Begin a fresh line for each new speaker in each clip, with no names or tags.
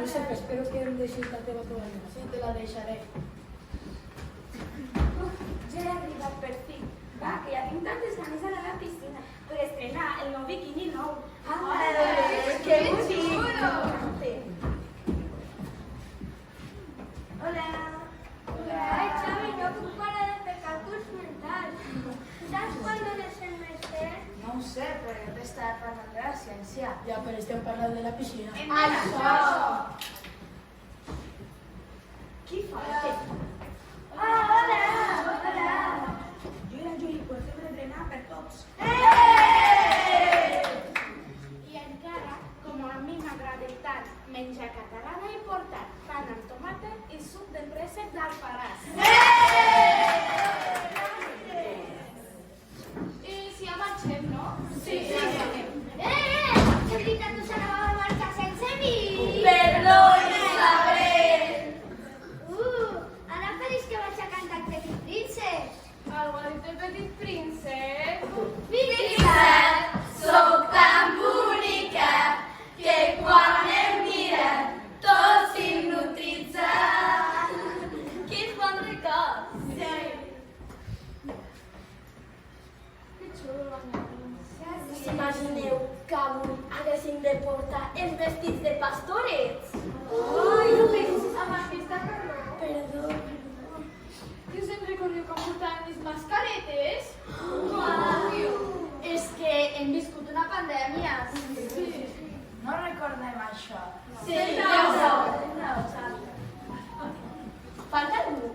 Josep, espero que em deixis la teva tovallola.
Sí, te la deixaré.
Ja he arribat per fi. Va, que ja tinc tantes ganes d'anar a la piscina per estrenar el nou biquini nou.
Que xulo!
Hola. Ai, Xavi, no puc parar de fer càlculs mentals. Saps quan dones el mestre?
No ho sé, però t'estava parlant de la ciència.
Ja, però estem parlant de la piscina.
Això!
Qui falta? Hola! Hola!
Jo i la Juli portem l'entrenar per tots.
I encara, com a mi m'agrada tant menjar catalana, he portat pan amb tomata i suc de préssec d'Alfarràs.
I si marxem, no?
Sí. He dit que tu se n'anava a marxar sense mi.
Perdó, Isabel!
Ara feliç que vaig a cantar Petit Príncep.
Algú ha dit el petit príncep?
Fixa't,
Sóc tan bonica que quan em miren tots s'hipnotitzen. Quins bons records! Sí. Que xulo la meva princesa.
Us imagineu que avui haguéssim de portar els vestits de pastorets?
Ai, no pensis amb aquesta calor.
Perdó.
Que us en recordiu com portaven les mascaretes?
És que hem viscut una pandèmia.
Sí.
No recordem això.
Sí, falta algú.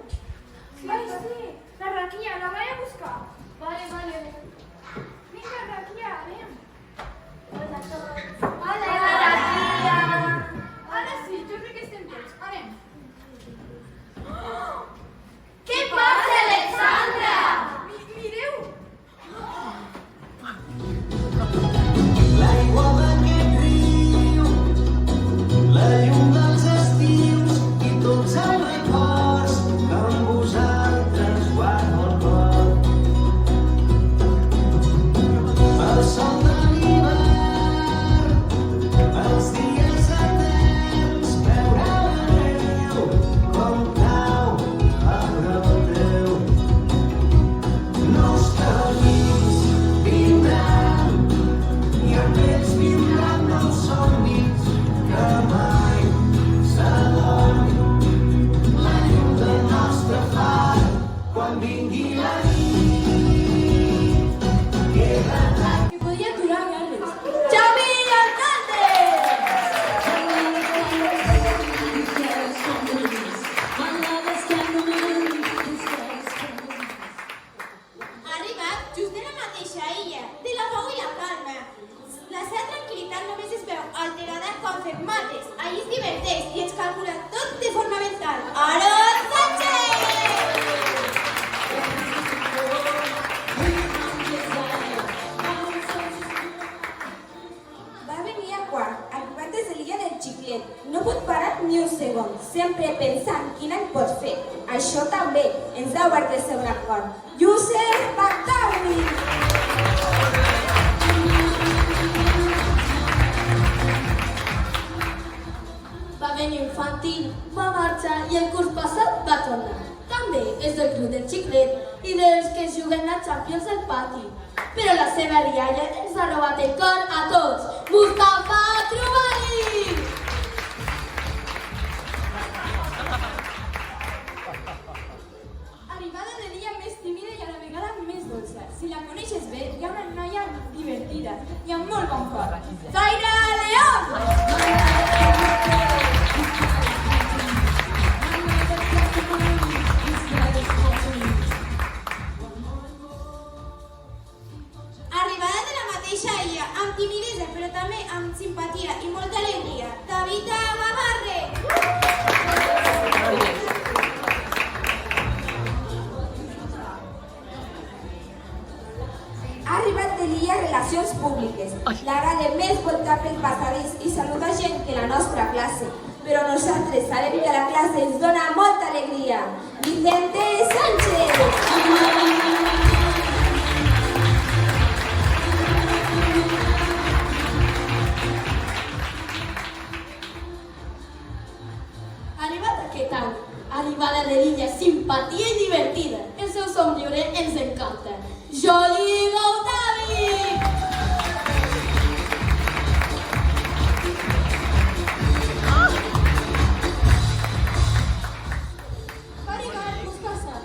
Ai, sí, la Raquia, la vaig a buscar.
Vale.
Vinga, Raquia, anem.
Hola a tots.
Hola,
Raquia.
Ara sí, jo crec que estem tots. Anem.
Què passa, Alexandra?
Mireu!
L'aigua d'aquest riu, la llum dels estius i tots els records que amb vosaltres guardo al cor. El sol de l'hivern, els dies eterns, veure la neu com cau a prop teu. Nous camins vindran i amb ells vindran nous somnis que mai s'adormin. La llum del nostre far quan vingui la nit quedarà.
Que podria aturar Carles. Xavi
Ha arribat just de la mateixa illa, de la pau i la calma. La seva tranquil·litat només es veu alterada quan fem mates. Allí es diverteix i ens calcula tot de forma mental. Aaron Sánchez!
Va venir a quart, arribat des de l'illa del Xiclet. No pot parar ni un segon, sempre pensant quin any pot fer. Això també ens ha obert el seu acord. Youssef Batawi!
va venir infantil, va marxar i el curs passat va tornar. També és del club del Xiclet i dels que juguen la Champions al pati. Però la seva rialla ens ha robat el cor a tots. Mustafa Trubali!
Arribada de l'illa més tímida i a la vegada més dolça. Si la coneixes bé, hi ha una noia divertida i amb molt bon cor. Zaira León! Arribada de la mateixa illa, amb timidesa però també amb simpatia i molta alegria, Tabita Gavarre!
Ha arribat de l'illa Relacions Públiques. L'agrada més voltar pel passadís i saludar gent que la nostra classe. Però nosaltres sabem que la classe ens dona molta alegria. Vicente Sánchez!
tant. Arribada de l'illa, simpatia i divertida. El seu somriure ens encanta. Joli Gautavi!
Farigar Mostassa,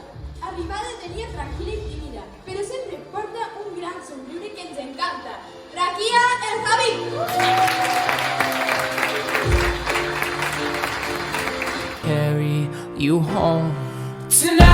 arribada de dia tranquil·la i tímida, però sempre porta un gran somriure que ens encanta. Raquia el Javi!
Carry you home tonight.